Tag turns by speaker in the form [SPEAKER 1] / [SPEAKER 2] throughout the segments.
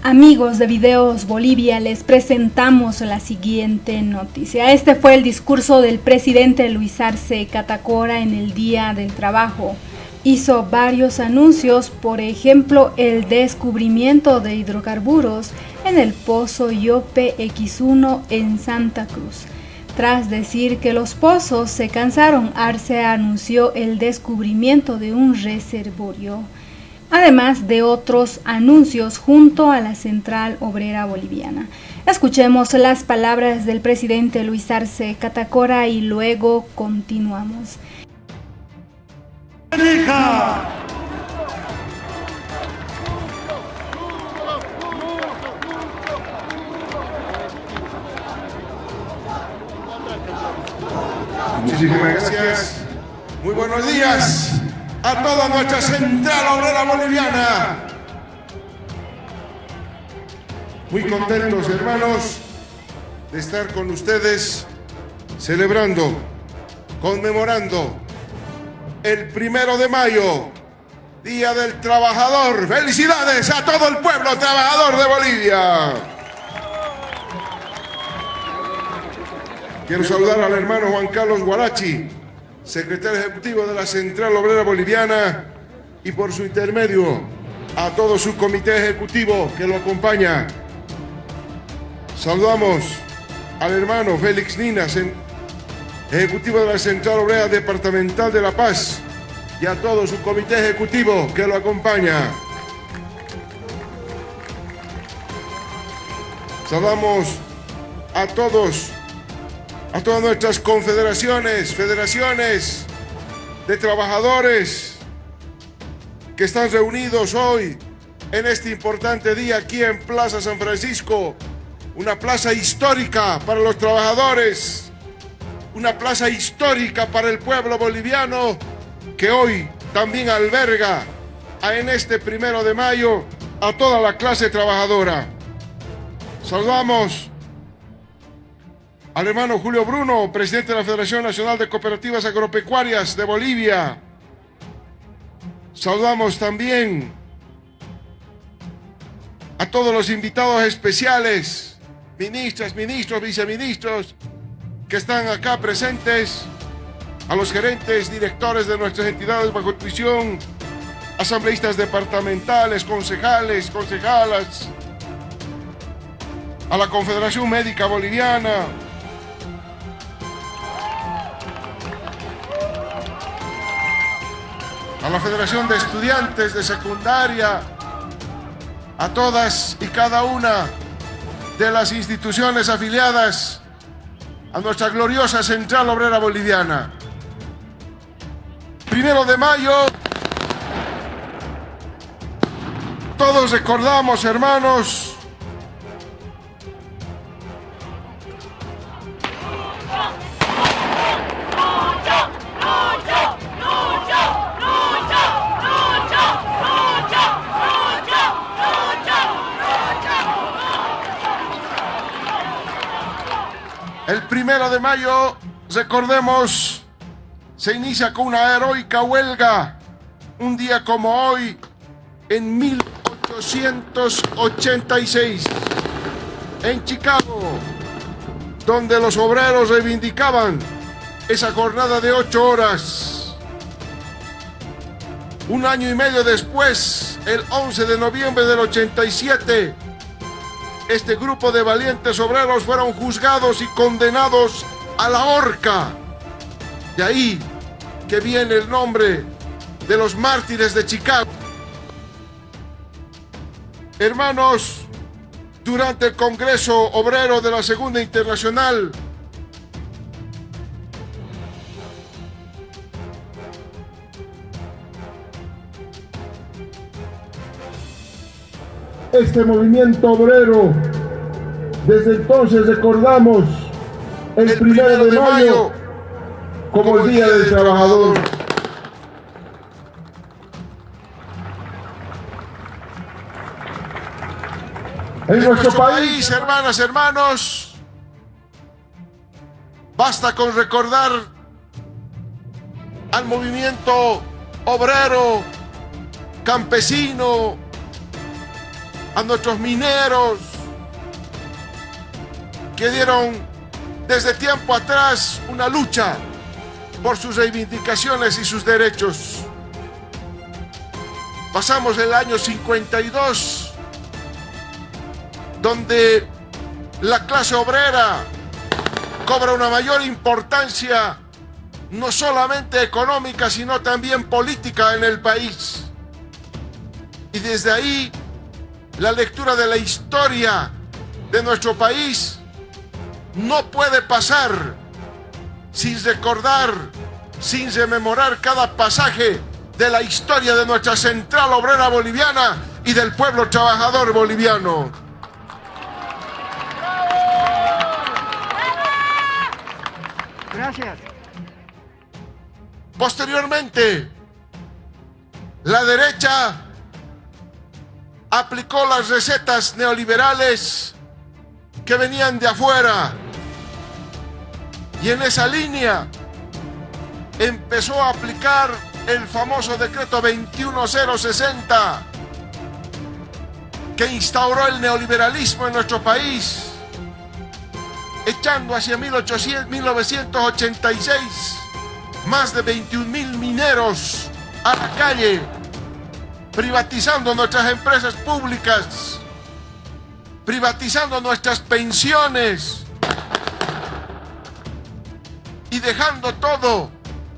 [SPEAKER 1] Amigos de Videos Bolivia, les presentamos la siguiente noticia. Este fue el discurso del presidente Luis Arce Catacora en el Día del Trabajo. Hizo varios anuncios, por ejemplo, el descubrimiento de hidrocarburos en el pozo Yope X1 en Santa Cruz. Tras decir que los pozos se cansaron, Arce anunció el descubrimiento de un reservorio, además de otros anuncios junto a la Central Obrera Boliviana. Escuchemos las palabras del presidente Luis Arce Catacora y luego continuamos.
[SPEAKER 2] Muchísimas gracias. Muy buenos días a toda nuestra Central Obrera Boliviana. Muy contentos, hermanos, de estar con ustedes celebrando, conmemorando el 1 de mayo, Día del Trabajador. ¡Felicidades a todo el pueblo trabajador de Bolivia! Quiero saludar al hermano Juan Carlos Guarachi, secretario ejecutivo de la Central Obrera Boliviana, y por su intermedio a todo su comité ejecutivo que lo acompaña. Saludamos al hermano Félix Ninas, ejecutivo de la Central Obrera Departamental de La Paz, y a todo su comité ejecutivo que lo acompaña. Saludamos a todas nuestras confederaciones, federaciones de trabajadores que están reunidos hoy en este importante día aquí en Plaza San Francisco, una plaza histórica para los trabajadores, una plaza histórica para el pueblo boliviano que hoy también alberga en este 1 de mayo a toda la clase trabajadora. Saludamos al hermano Julio Bruno, presidente de la Federación Nacional de Cooperativas Agropecuarias de Bolivia. Saludamos también a todos los invitados especiales, ministras, ministros, viceministros, que están acá presentes, a los gerentes, directores de nuestras entidades bajo tuición, asambleístas departamentales, concejales, concejalas, a la Confederación Médica Boliviana, a la Federación de Estudiantes de Secundaria, a todas y cada una de las instituciones afiliadas a nuestra gloriosa Central Obrera Boliviana. 1 de mayo, todos recordamos, hermanos, el 1 de mayo, recordemos, se inicia con una heroica huelga, un día como hoy, en 1886, en Chicago, donde los obreros reivindicaban esa jornada de 8 horas. Un año y medio después, el 11 de noviembre del 87, este grupo de valientes obreros fueron juzgados y condenados a la horca. De ahí que viene el nombre de los mártires de Chicago. Hermanos, durante el Congreso Obrero de la Segunda Internacional, este movimiento obrero, desde entonces recordamos el 1 de mayo como el Día del Trabajador. En nuestro país, hermanas, hermanos, basta con recordar al movimiento obrero, campesino, a nuestros mineros que dieron desde tiempo atrás una lucha por sus reivindicaciones y sus derechos. Pasamos el año 52, donde la clase obrera cobra una mayor importancia, no solamente económica, sino también política en el país. Y desde ahí, la lectura de la historia de nuestro país no puede pasar sin recordar, sin rememorar cada pasaje de la historia de nuestra central obrera boliviana y del pueblo trabajador boliviano.
[SPEAKER 3] Gracias.
[SPEAKER 2] Posteriormente, la derecha aplicó las recetas neoliberales que venían de afuera, y en esa línea empezó a aplicar el famoso decreto 21060 que instauró el neoliberalismo en nuestro país, echando hacia 1986 más de 21,000 mineros a la calle, privatizando nuestras empresas públicas, privatizando nuestras pensiones y dejando todo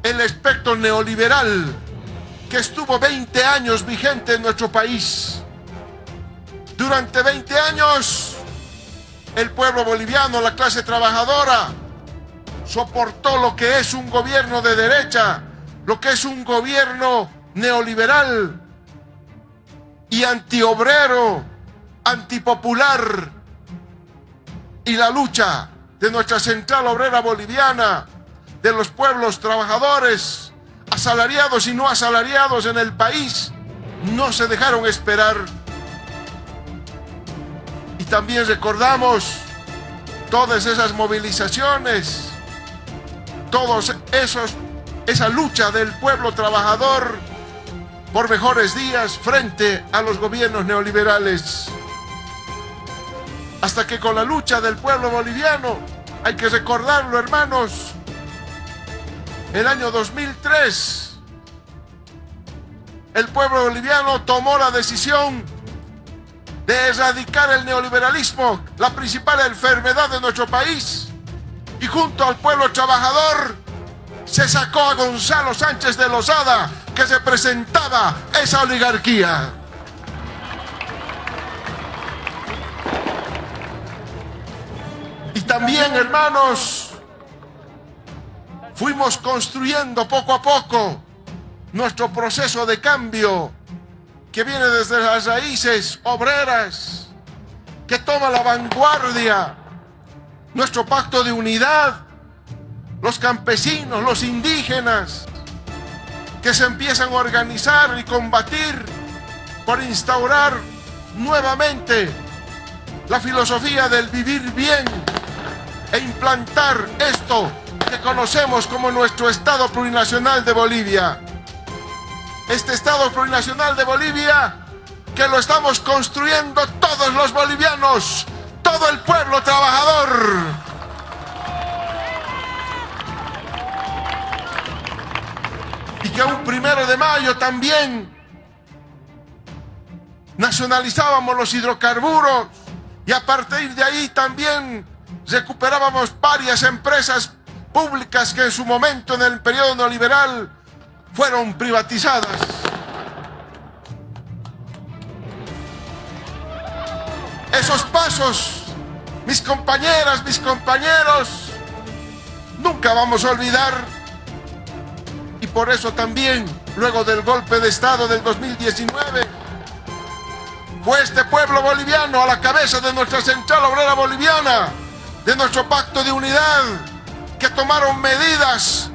[SPEAKER 2] el espectro neoliberal que estuvo 20 años vigente en nuestro país. Durante 20 años, el pueblo boliviano, la clase trabajadora, soportó lo que es un gobierno de derecha, lo que es un gobierno neoliberal y antiobrero, antipopular, y la lucha de nuestra central obrera boliviana, de los pueblos trabajadores, asalariados y no asalariados en el país, no se dejaron esperar. Y también recordamos todas esas movilizaciones, esa lucha del pueblo trabajador por mejores días frente a los gobiernos neoliberales. Hasta que con la lucha del pueblo boliviano, hay que recordarlo, hermanos, el año 2003, el pueblo boliviano tomó la decisión de erradicar el neoliberalismo, la principal enfermedad de nuestro país, y junto al pueblo trabajador se sacó a Gonzalo Sánchez de Lozada, que representaba esa oligarquía. Y también, hermanos, fuimos construyendo poco a poco nuestro proceso de cambio que viene desde las raíces obreras, que toma la vanguardia, nuestro pacto de unidad, los campesinos, los indígenas, que se empiezan a organizar y combatir por instaurar nuevamente la filosofía del vivir bien e implantar esto que conocemos como nuestro Estado Plurinacional de Bolivia. Este Estado Plurinacional de Bolivia que lo estamos construyendo todos los bolivianos, todo el pueblo trabajador. Y que un 1 de mayo también nacionalizábamos los hidrocarburos y a partir de ahí también recuperábamos varias empresas públicas que en su momento en el periodo neoliberal fueron privatizadas. Esos pasos, mis compañeras, mis compañeros, nunca vamos a olvidar. Y por eso también, luego del golpe de Estado del 2019, fue este pueblo boliviano a la cabeza de nuestra central obrera boliviana, de nuestro pacto de unidad, que tomaron medidas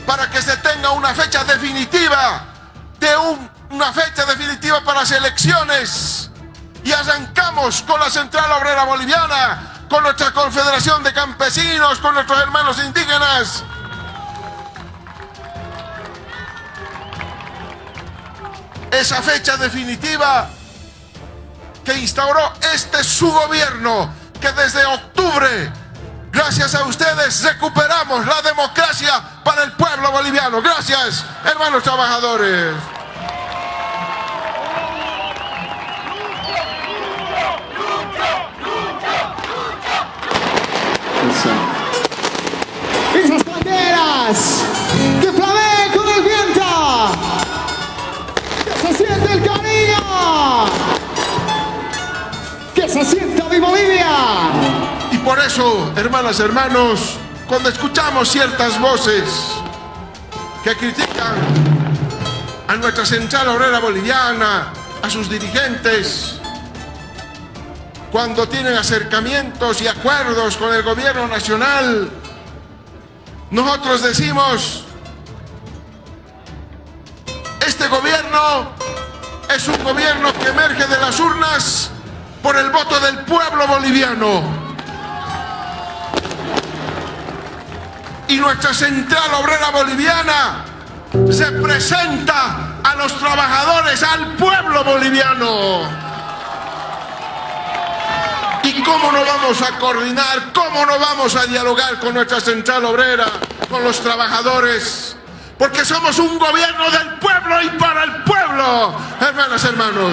[SPEAKER 2] para que se tenga una fecha definitiva, una fecha definitiva para las elecciones. Y arrancamos con la central obrera boliviana, con nuestra confederación de campesinos, con nuestros hermanos indígenas. Esa fecha definitiva que instauró su gobierno, que desde octubre, gracias a ustedes, recuperamos la democracia para el pueblo boliviano. Gracias, hermanos trabajadores.
[SPEAKER 3] Esas banderas que flamean con el viento, que se siente el cariño, que se sienta mi Bolivia.
[SPEAKER 2] Y por eso, hermanas, hermanos, cuando escuchamos ciertas voces que critican a nuestra Central Obrera Boliviana, a sus dirigentes, cuando tienen acercamientos y acuerdos con el gobierno nacional, nosotros decimos, este gobierno es un gobierno que emerge de las urnas por el voto del pueblo boliviano. Y nuestra Central Obrera Boliviana representa a los trabajadores, al pueblo boliviano. ¿Y cómo no vamos a coordinar, cómo no vamos a dialogar con nuestra Central Obrera, con los trabajadores? Porque somos un gobierno del pueblo y para el pueblo, hermanas, hermanos.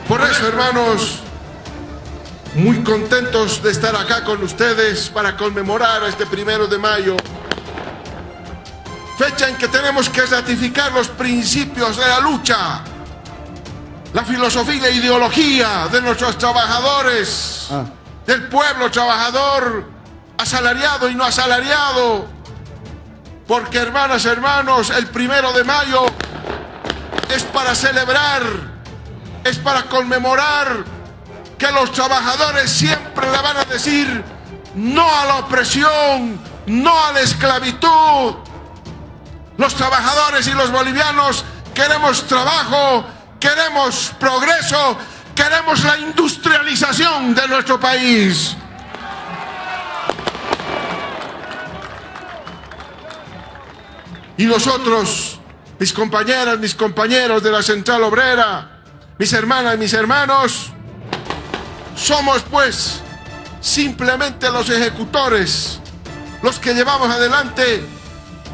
[SPEAKER 2] Por eso, hermanos, muy contentos de estar acá con ustedes para conmemorar este 1 de mayo, fecha en que tenemos que ratificar los principios de la lucha, la filosofía y la ideología de nuestros trabajadores, del pueblo trabajador, asalariado y no asalariado, porque, hermanas, hermanos, el 1 de mayo es para celebrar, es para conmemorar que los trabajadores siempre le van a decir no a la opresión, no a la esclavitud. Los trabajadores y los bolivianos queremos trabajo, queremos progreso, queremos la industrialización de nuestro país. Y nosotros, mis compañeras, mis compañeros de la Central Obrera, mis hermanas, mis hermanos, somos pues simplemente los ejecutores, los que llevamos adelante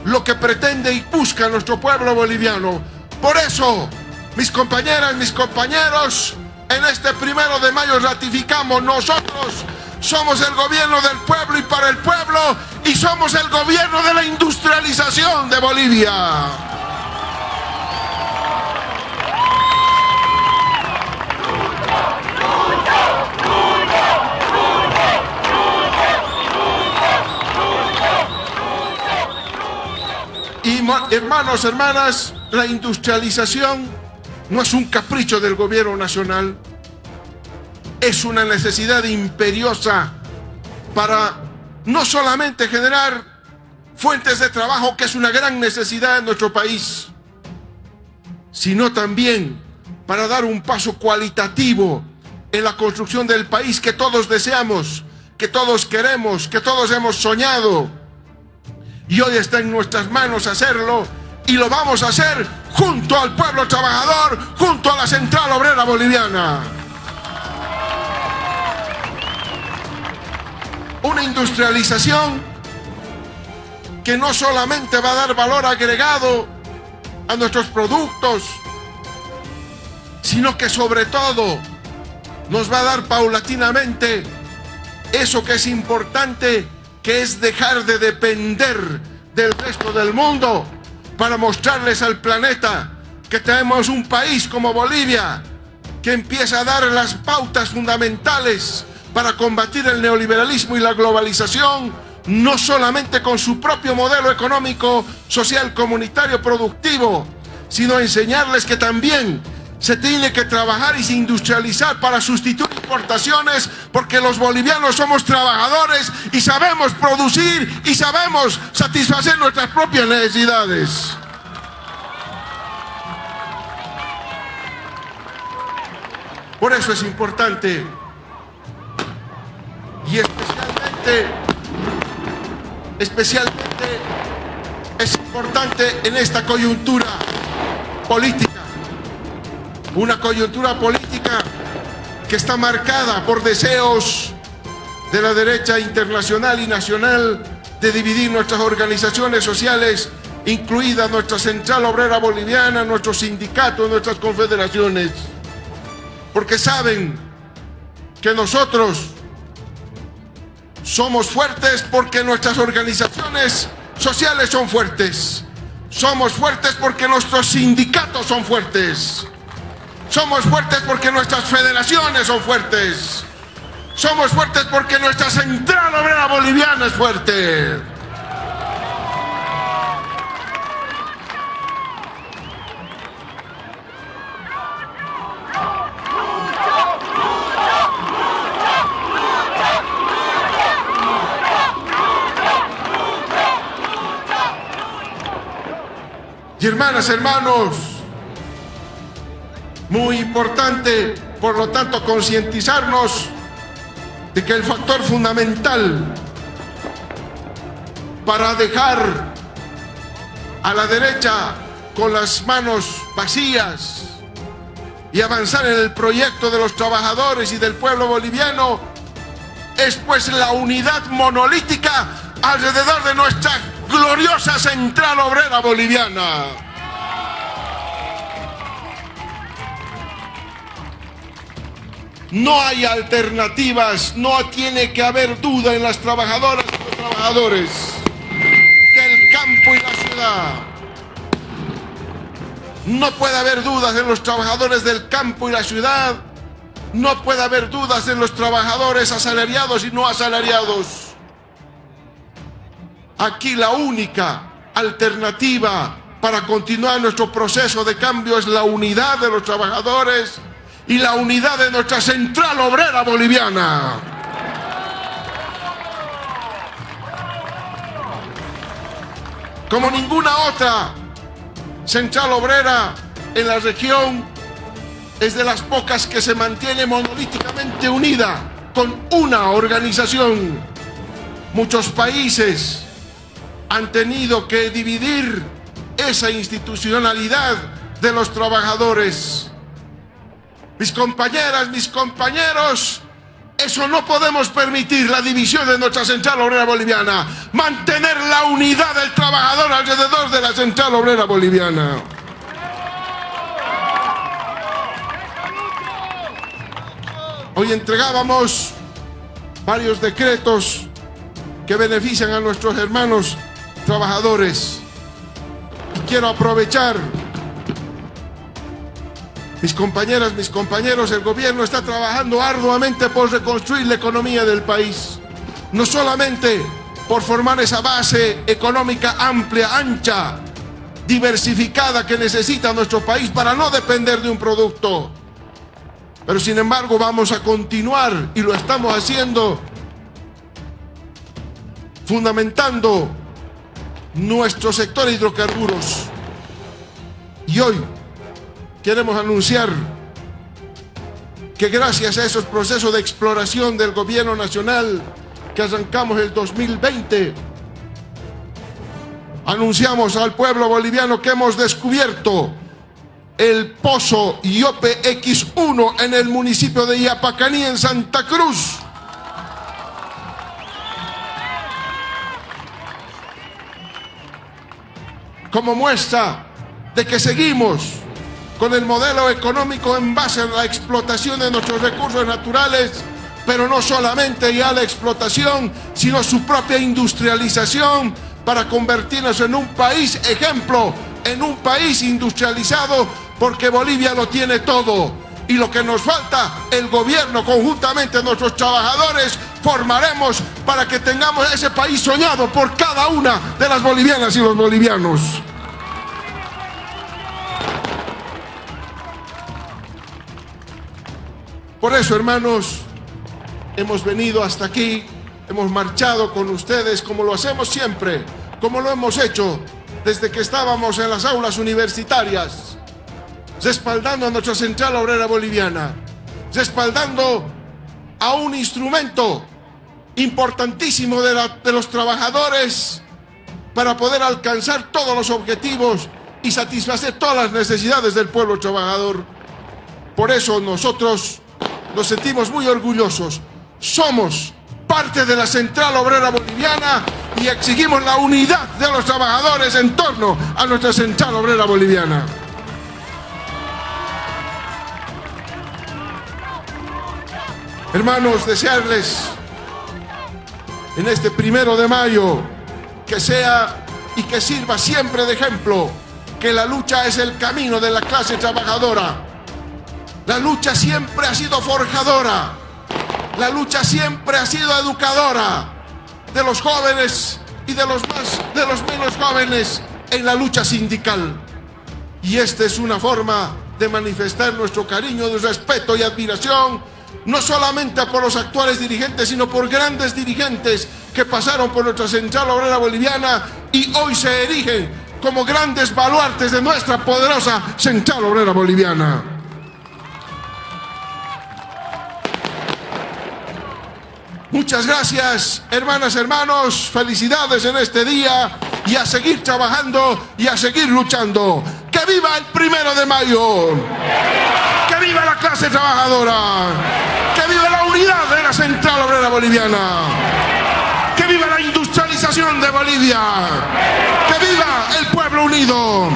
[SPEAKER 2] lo que pretende y busca nuestro pueblo boliviano. Por eso, mis compañeras, mis compañeros, en este 1 de mayo ratificamos: nosotros somos el gobierno del pueblo y para el pueblo, y somos el gobierno de la industrialización de Bolivia. Y hermanos, hermanas, la industrialización no es un capricho del gobierno nacional, es una necesidad imperiosa para no solamente generar fuentes de trabajo, que es una gran necesidad en nuestro país, sino también para dar un paso cualitativo en la construcción del país que todos deseamos, que todos queremos, que todos hemos soñado. Y hoy está en nuestras manos hacerlo, y lo vamos a hacer junto al pueblo trabajador, junto a la Central Obrera Boliviana. Una industrialización que no solamente va a dar valor agregado a nuestros productos, sino que sobre todo nos va a dar paulatinamente eso que es importante, que es dejar de depender del resto del mundo, para mostrarles al planeta que tenemos un país como Bolivia, que empieza a dar las pautas fundamentales para combatir el neoliberalismo y la globalización, no solamente con su propio modelo económico, social, comunitario, productivo, sino enseñarles que también se tiene que trabajar y se industrializar para sustituir importaciones, porque los bolivianos somos trabajadores y sabemos producir y sabemos satisfacer nuestras propias necesidades. Por eso es importante Y especialmente es importante en esta coyuntura política. Una coyuntura política que está marcada por deseos de la derecha internacional y nacional de dividir nuestras organizaciones sociales, incluida nuestra Central Obrera Boliviana, nuestros sindicatos, nuestras confederaciones, porque saben que nosotros somos fuertes porque nuestras organizaciones sociales son fuertes. Somos fuertes porque nuestros sindicatos son fuertes. Somos fuertes porque nuestras federaciones son fuertes. Somos fuertes porque nuestra Central Obrera Boliviana es fuerte. Y hermanas, hermanos, muy importante, por lo tanto, concientizarnos de que el factor fundamental para dejar a la derecha con las manos vacías y avanzar en el proyecto de los trabajadores y del pueblo boliviano es pues la unidad monolítica alrededor de nuestra gloriosa Central Obrera Boliviana. No hay alternativas, no tiene que haber duda en las trabajadoras y los trabajadores del campo y la ciudad. No puede haber dudas en los trabajadores del campo y la ciudad. No puede haber dudas en los trabajadores asalariados y no asalariados. Aquí la única alternativa para continuar nuestro proceso de cambio es la unidad de los trabajadores y la unidad de nuestra Central Obrera Boliviana. Como ninguna otra Central Obrera en la región, es de las pocas que se mantiene monolíticamente unida con una organización. Muchos países han tenido que dividir esa institucionalidad de los trabajadores. Mis compañeras, mis compañeros, eso no podemos permitir, la división de nuestra Central Obrera Boliviana. Mantener la unidad del trabajador alrededor de la Central Obrera Boliviana. Hoy entregábamos varios decretos que benefician a nuestros hermanos trabajadores. Y quiero aprovechar, mis compañeras, mis compañeros, el gobierno está trabajando arduamente por reconstruir la economía del país. No solamente por formar esa base económica amplia, ancha, diversificada que necesita nuestro país para no depender de un producto. Pero sin embargo vamos a continuar, y lo estamos haciendo, fundamentando nuestro sector de hidrocarburos. Y hoy queremos anunciar que gracias a esos procesos de exploración del gobierno nacional que arrancamos el 2020, anunciamos al pueblo boliviano que hemos descubierto el pozo Iope X1 en el municipio de Yapacaní, en Santa Cruz. Como muestra de que seguimos con el modelo económico en base a la explotación de nuestros recursos naturales, pero no solamente ya la explotación, sino su propia industrialización para convertirnos en un país ejemplo, en un país industrializado, porque Bolivia lo tiene todo. Y lo que nos falta, el gobierno conjuntamente nuestros trabajadores formaremos para que tengamos ese país soñado por cada una de las bolivianas y los bolivianos. Por eso, hermanos, hemos venido hasta aquí, hemos marchado con ustedes como lo hacemos siempre, como lo hemos hecho desde que estábamos en las aulas universitarias, respaldando a nuestra Central Obrera Boliviana, respaldando a un instrumento importantísimo de los trabajadores para poder alcanzar todos los objetivos y satisfacer todas las necesidades del pueblo trabajador. Por eso nosotros nos sentimos muy orgullosos. Somos parte de la Central Obrera Boliviana y exigimos la unidad de los trabajadores en torno a nuestra Central Obrera Boliviana. Hermanos, desearles en este 1 de mayo que sea y que sirva siempre de ejemplo que la lucha es el camino de la clase trabajadora. La lucha siempre ha sido forjadora. La lucha siempre ha sido educadora de los jóvenes y de los menos jóvenes en la lucha sindical. Y esta es una forma de manifestar nuestro cariño, de respeto y admiración, no solamente por los actuales dirigentes, sino por grandes dirigentes que pasaron por nuestra Central Obrera Boliviana y hoy se erigen como grandes baluartes de nuestra poderosa Central Obrera Boliviana. Muchas gracias, hermanas, hermanos, felicidades en este día y a seguir trabajando y a seguir luchando. ¡Que viva el 1 de mayo! ¡Que viva la clase trabajadora! ¡Que viva la unidad de la Central Obrera Boliviana! ¡Que viva la industrialización de Bolivia! ¡Que viva el pueblo unido!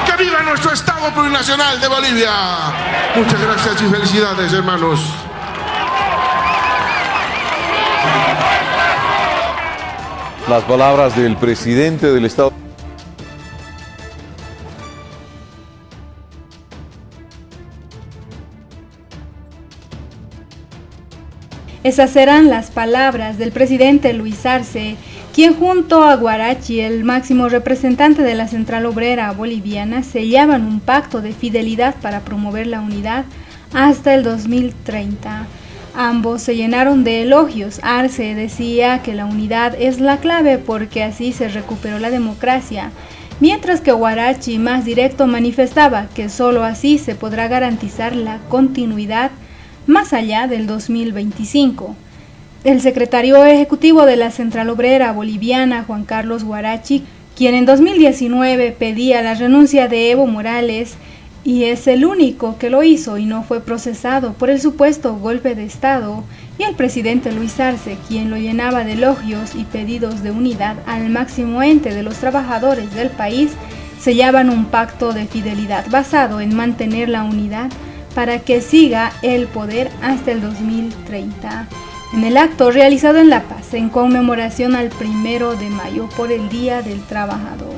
[SPEAKER 2] ¡Que viva nuestro Estado plurinacional de Bolivia! Muchas gracias y felicidades, hermanos.
[SPEAKER 4] Las palabras del presidente del Estado.
[SPEAKER 1] Esas serán las palabras del presidente Luis Arce, quien junto a Huarachi, el máximo representante de la Central Obrera Boliviana, sellaban un pacto de fidelidad para promover la unidad hasta el 2030. Ambos se llenaron de elogios. Arce decía que la unidad es la clave porque así se recuperó la democracia, mientras que Huarachi, más directo, manifestaba que solo así se podrá garantizar la continuidad más allá del 2025. El secretario ejecutivo de la Central Obrera Boliviana, Juan Carlos Huarachi, quien en 2019 pedía la renuncia de Evo Morales, y es el único que lo hizo y no fue procesado por el supuesto golpe de Estado, y el presidente Luis Arce, quien lo llenaba de elogios y pedidos de unidad al máximo ente de los trabajadores del país, sellaban un pacto de fidelidad basado en mantener la unidad para que siga el poder hasta el 2030. En el acto realizado en La Paz, en conmemoración al 1 de mayo por el Día del Trabajador.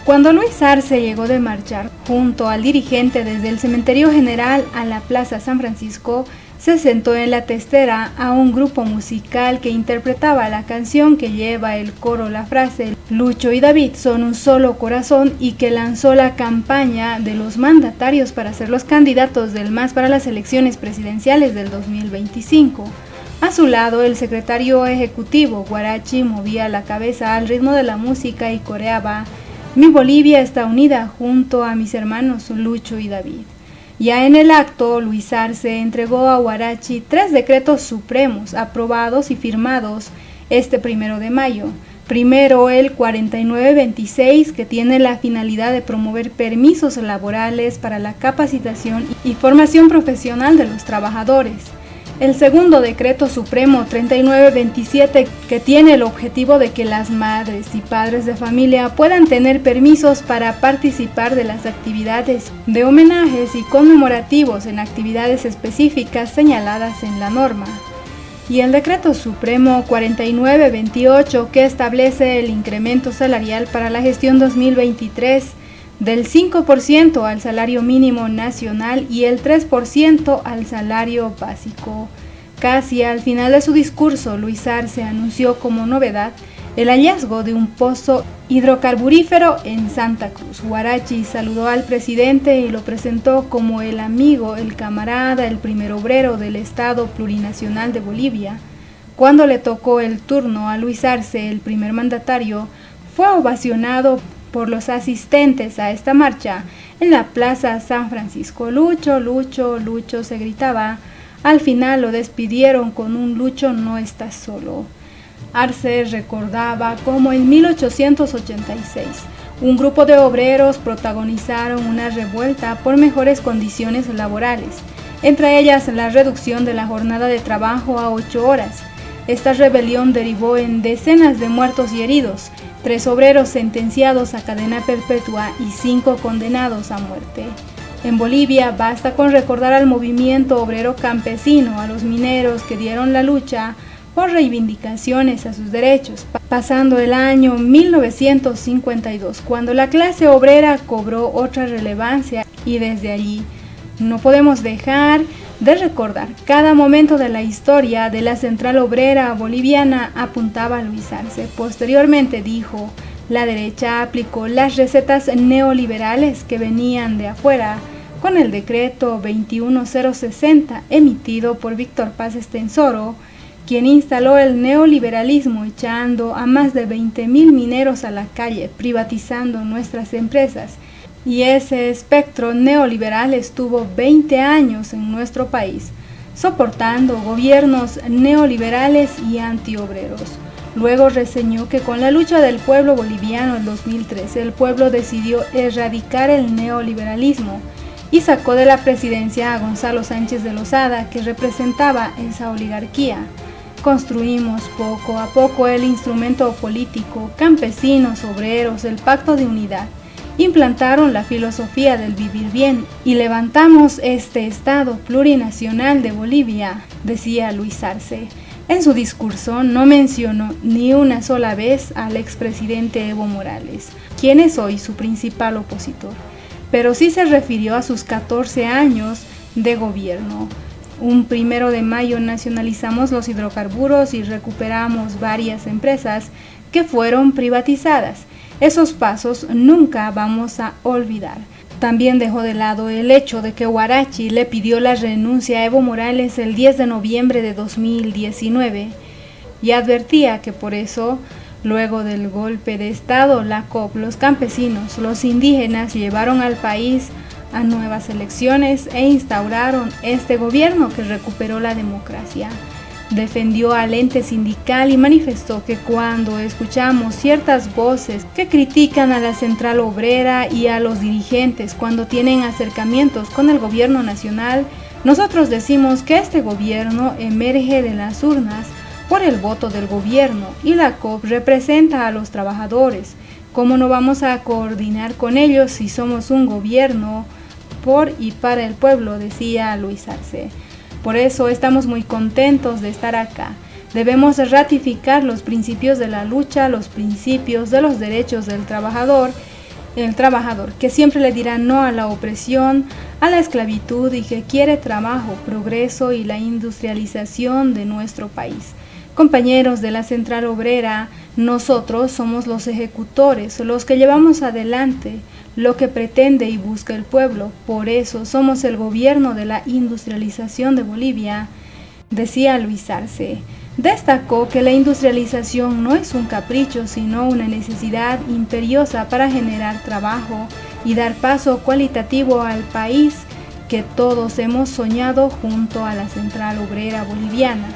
[SPEAKER 1] Cuando Luis Arce llegó de marchar junto al dirigente desde el Cementerio General a la Plaza San Francisco, se sentó en la testera a un grupo musical que interpretaba la canción que lleva el coro la frase "Lucho y David son un solo corazón", y que lanzó la campaña de los mandatarios para ser los candidatos del MAS para las elecciones presidenciales del 2025. A su lado, el secretario ejecutivo Huarachi movía la cabeza al ritmo de la música y coreaba: "Mi Bolivia está unida junto a mis hermanos Lucho y David". Ya en el acto, Luis Arce entregó a Huarachi 3 decretos supremos aprobados y firmados este 1 de mayo. Primero, el 4926, que tiene la finalidad de promover permisos laborales para la capacitación y formación profesional de los trabajadores. El segundo decreto supremo 3927, que tiene el objetivo de que las madres y padres de familia puedan tener permisos para participar de las actividades de homenajes y conmemorativos en actividades específicas señaladas en la norma. Y el decreto supremo 4928, que establece el incremento salarial para la gestión 2023 del 5% al salario mínimo nacional y el 3% al salario básico. Casi al final de su discurso, Luis Arce anunció como novedad el hallazgo de un pozo hidrocarburífero en Santa Cruz. Huarachi saludó al presidente y lo presentó como el amigo, el camarada, el primer obrero del Estado plurinacional de Bolivia. Cuando le tocó el turno a Luis Arce, el primer mandatario, fue ovacionado por los asistentes a esta marcha en la Plaza San Francisco. "Lucho, Lucho, Lucho", se gritaba, Al final lo despidieron con un "Lucho, no estás solo". Arce recordaba cómo en 1886 un grupo de obreros protagonizaron una revuelta por mejores condiciones laborales, entre ellas la reducción de la jornada de trabajo a 8 horas. Esta rebelión derivó en decenas de muertos y heridos, 3 obreros sentenciados a cadena perpetua y 5 condenados a muerte. En Bolivia basta con recordar al movimiento obrero campesino, a los mineros que dieron la lucha por reivindicaciones a sus derechos, pasando el año 1952, cuando la clase obrera cobró otra relevancia, y desde allí no podemos dejar de recordar cada momento de la historia de la Central Obrera Boliviana, apuntaba Luis Arce. Posteriormente dijo, la derecha aplicó las recetas neoliberales que venían de afuera con el decreto 21060 emitido por Víctor Paz Estenssoro, quien instaló el neoliberalismo echando a más de 20.000 mineros a la calle, privatizando nuestras empresas. Y ese espectro neoliberal estuvo 20 años en nuestro país, soportando gobiernos neoliberales y antiobreros. Luego reseñó que con la lucha del pueblo boliviano en 2013, el pueblo decidió erradicar el neoliberalismo y sacó de la presidencia a Gonzalo Sánchez de Lozada, que representaba esa oligarquía. Construimos poco a poco el instrumento político, campesinos, obreros, el pacto de unidad. Implantaron la filosofía del vivir bien y levantamos este Estado plurinacional de Bolivia, decía Luis Arce. En su discurso no mencionó ni una sola vez al expresidente Evo Morales, quien es hoy su principal opositor, pero sí se refirió a sus 14 años de gobierno. Un 1 de mayo nacionalizamos los hidrocarburos y recuperamos varias empresas que fueron privatizadas. Esos pasos nunca vamos a olvidar. También dejó de lado el hecho de que Huarachi le pidió la renuncia a Evo Morales el 10 de noviembre de 2019 y advertía que por eso, luego del golpe de Estado, la COP, los campesinos, los indígenas llevaron al país a nuevas elecciones e instauraron este gobierno que recuperó la democracia. Defendió al ente sindical y manifestó que cuando escuchamos ciertas voces que critican a la Central Obrera y a los dirigentes cuando tienen acercamientos con el gobierno nacional, nosotros decimos que este gobierno emerge de las urnas por el voto del gobierno y la COP representa a los trabajadores. ¿Cómo no vamos a coordinar con ellos si somos un gobierno por y para el pueblo?, decía Luis Arce. Por eso estamos muy contentos de estar acá. Debemos ratificar los principios de la lucha, los principios de los derechos del trabajador, el trabajador que siempre le dirá no a la opresión, a la esclavitud y que quiere trabajo, progreso y la industrialización de nuestro país. Compañeros de la Central Obrera, nosotros somos los ejecutores, los que llevamos adelante lo que pretende y busca el pueblo. Por eso somos el gobierno de la industrialización de Bolivia, decía Luis Arce. Destacó que la industrialización no es un capricho, sino una necesidad imperiosa para generar trabajo y dar paso cualitativo al país que todos hemos soñado junto a la Central Obrera Boliviana.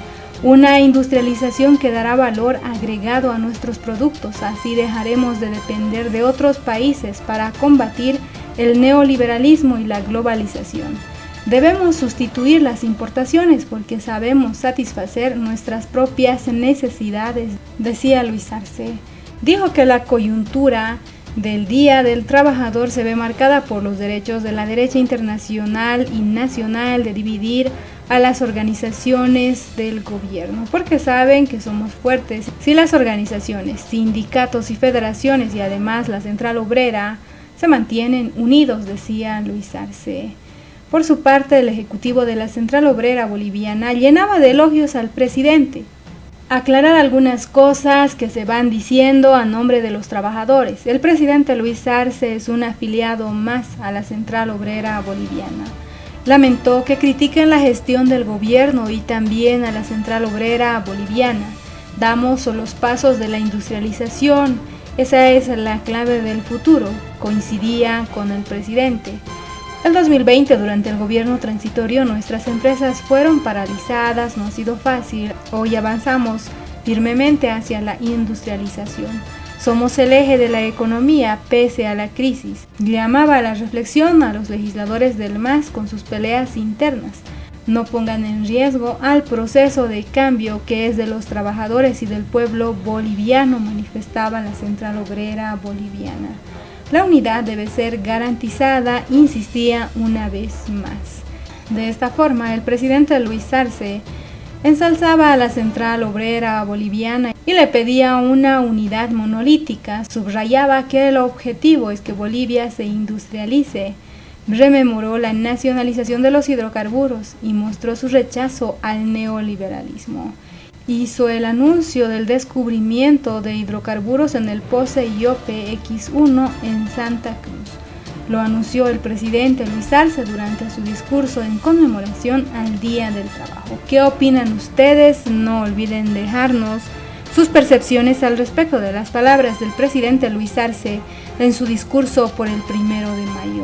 [SPEAKER 1] Una industrialización que dará valor agregado a nuestros productos, así dejaremos de depender de otros países para combatir el neoliberalismo y la globalización. Debemos sustituir las importaciones porque sabemos satisfacer nuestras propias necesidades, decía Luis Arce. Dijo que la coyuntura del Día del Trabajador se ve marcada por los derechos de la derecha internacional y nacional de dividir a las organizaciones del gobierno, porque saben que somos fuertes si las organizaciones, sindicatos y federaciones y además la Central Obrera se mantienen unidos, decía Luis Arce. Por su parte, el ejecutivo de la Central Obrera Boliviana llenaba de elogios al presidente. Aclarar algunas cosas que se van diciendo a nombre de los trabajadores. El presidente Luis Arce es un afiliado más a la Central Obrera Boliviana. Lamentó que critiquen la gestión del gobierno y también a la Central Obrera Boliviana. Damos los pasos de la industrialización, esa es la clave del futuro, coincidía con el presidente. El 2020, durante el gobierno transitorio, nuestras empresas fueron paralizadas, no ha sido fácil. Hoy avanzamos firmemente hacia la industrialización. Somos el eje de la economía pese a la crisis. Llamaba a la reflexión a los legisladores del MAS con sus peleas internas. No pongan en riesgo al proceso de cambio que es de los trabajadores y del pueblo boliviano, manifestaba la Central Obrera Boliviana. La unidad debe ser garantizada, insistía una vez más. De esta forma, el presidente Luis Arce ensalzaba a la Central Obrera Boliviana y le pedía una unidad monolítica. Subrayaba que el objetivo es que Bolivia se industrialice. Rememoró la nacionalización de los hidrocarburos y mostró su rechazo al neoliberalismo. Hizo el anuncio del descubrimiento de hidrocarburos en el Poce Iope X1 en Santa Cruz. Lo anunció el presidente Luis Arce durante su discurso en conmemoración al Día del Trabajo. ¿Qué opinan ustedes? No olviden dejarnos sus percepciones al respecto de las palabras del presidente Luis Arce en su discurso por el 1 de mayo.